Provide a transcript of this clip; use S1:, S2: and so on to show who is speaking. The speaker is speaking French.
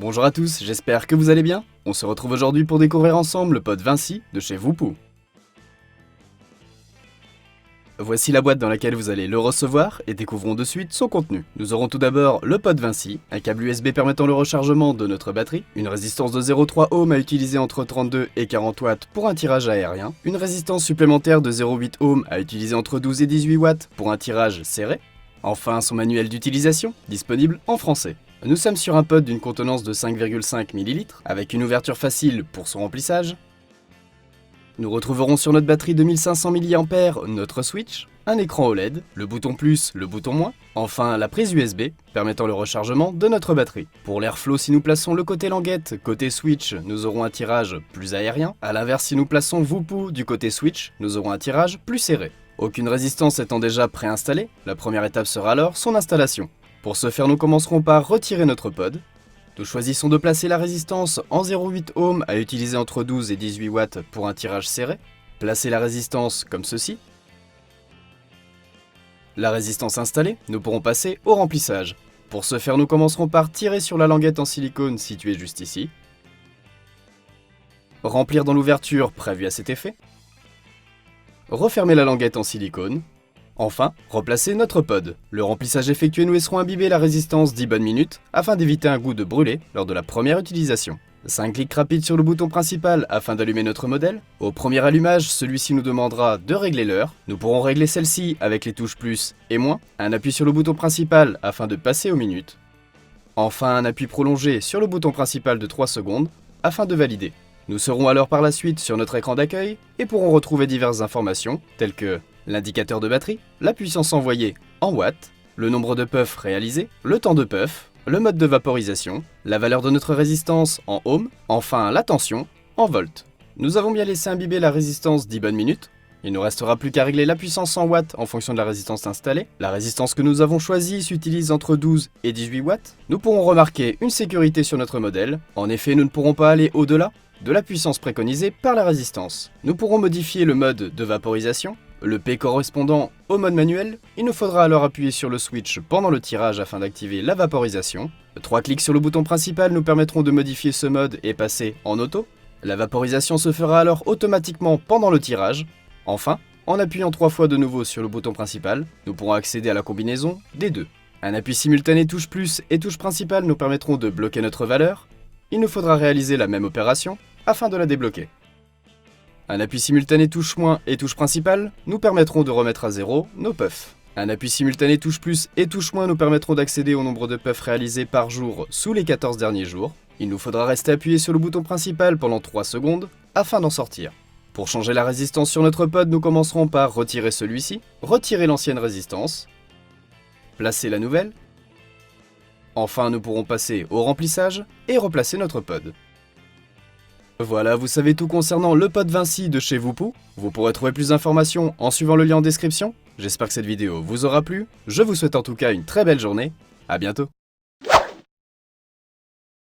S1: Bonjour à tous, j'espère que vous allez bien. On se retrouve aujourd'hui pour découvrir ensemble le pod Vinci de chez Voupoo. Voici la boîte dans laquelle vous allez le recevoir et découvrons de suite son contenu. Nous aurons tout d'abord le pod Vinci, un câble USB permettant le rechargement de notre batterie, une résistance de 0,3 ohm à utiliser entre 32 et 40 watts pour un tirage aérien, une résistance supplémentaire de 0,8 ohm à utiliser entre 12 et 18 watts pour un tirage serré, enfin son manuel d'utilisation, disponible en français. Nous sommes sur un pod d'une contenance de 5,5 ml, avec une ouverture facile pour son remplissage. Nous retrouverons sur notre batterie de 1500 mAh notre switch, un écran OLED, le bouton plus, le bouton moins, enfin la prise USB permettant le rechargement de notre batterie. Pour l'airflow, si nous plaçons le côté languette, côté switch, nous aurons un tirage plus aérien. A l'inverse, si nous plaçons Voupoo du côté switch, nous aurons un tirage plus serré. Aucune résistance étant déjà préinstallée, la première étape sera alors son installation. Pour ce faire, nous commencerons par retirer notre pod. Nous choisissons de placer la résistance en 0,8 ohm à utiliser entre 12 et 18 watts pour un tirage serré. Placez la résistance comme ceci. La résistance installée, nous pourrons passer au remplissage. Pour ce faire, nous commencerons par tirer sur la languette en silicone située juste ici. Remplir dans l'ouverture prévue à cet effet. Refermer la languette en silicone. Enfin, replacer notre pod. Le remplissage effectué, nous laisserons imbiber la résistance 10 bonnes minutes afin d'éviter un goût de brûlé lors de la première utilisation. 5 clics rapides sur le bouton principal afin d'allumer notre modèle. Au premier allumage, celui-ci nous demandera de régler l'heure. Nous pourrons régler celle-ci avec les touches plus et moins. Un appui sur le bouton principal afin de passer aux minutes. Enfin, un appui prolongé sur le bouton principal de 3 secondes afin de valider. Nous serons alors par la suite sur notre écran d'accueil et pourrons retrouver diverses informations telles que l'indicateur de batterie, la puissance envoyée en watts, le nombre de puffs réalisés, le temps de puff, le mode de vaporisation, la valeur de notre résistance en ohm, enfin la tension en volts. Nous avons bien laissé imbiber la résistance 10 bonnes minutes. Il ne nous restera plus qu'à régler la puissance en watts en fonction de la résistance installée. La résistance que nous avons choisie s'utilise entre 12 et 18 watts. Nous pourrons remarquer une sécurité sur notre modèle. En effet, nous ne pourrons pas aller au-delà de la puissance préconisée par la résistance. Nous pourrons modifier le mode de vaporisation, le P correspondant au mode manuel. Il nous faudra alors appuyer sur le switch pendant le tirage afin d'activer la vaporisation. 3 clics sur le bouton principal nous permettront de modifier ce mode et passer en auto. La vaporisation se fera alors automatiquement pendant le tirage. Enfin, en appuyant 3 fois de nouveau sur le bouton principal, nous pourrons accéder à la combinaison des deux. Un appui simultané touche plus et touche principale nous permettront de bloquer notre valeur. Il nous faudra réaliser la même opération afin de la débloquer. Un appui simultané touche moins et touche principale nous permettront de remettre à zéro nos puffs. Un appui simultané touche plus et touche moins nous permettront d'accéder au nombre de puffs réalisés par jour sous les 14 derniers jours. Il nous faudra rester appuyé sur le bouton principal pendant 3 secondes afin d'en sortir. Pour changer la résistance sur notre pod, nous commencerons par retirer celui-ci, retirer l'ancienne résistance, placer la nouvelle. Enfin, nous pourrons passer au remplissage et replacer notre pod. Voilà, vous savez tout concernant le pod Vinci de chez Voupoo. Vous pourrez trouver plus d'informations en suivant le lien en description. J'espère que cette vidéo vous aura plu. Je vous souhaite en tout cas une très belle journée. À bientôt.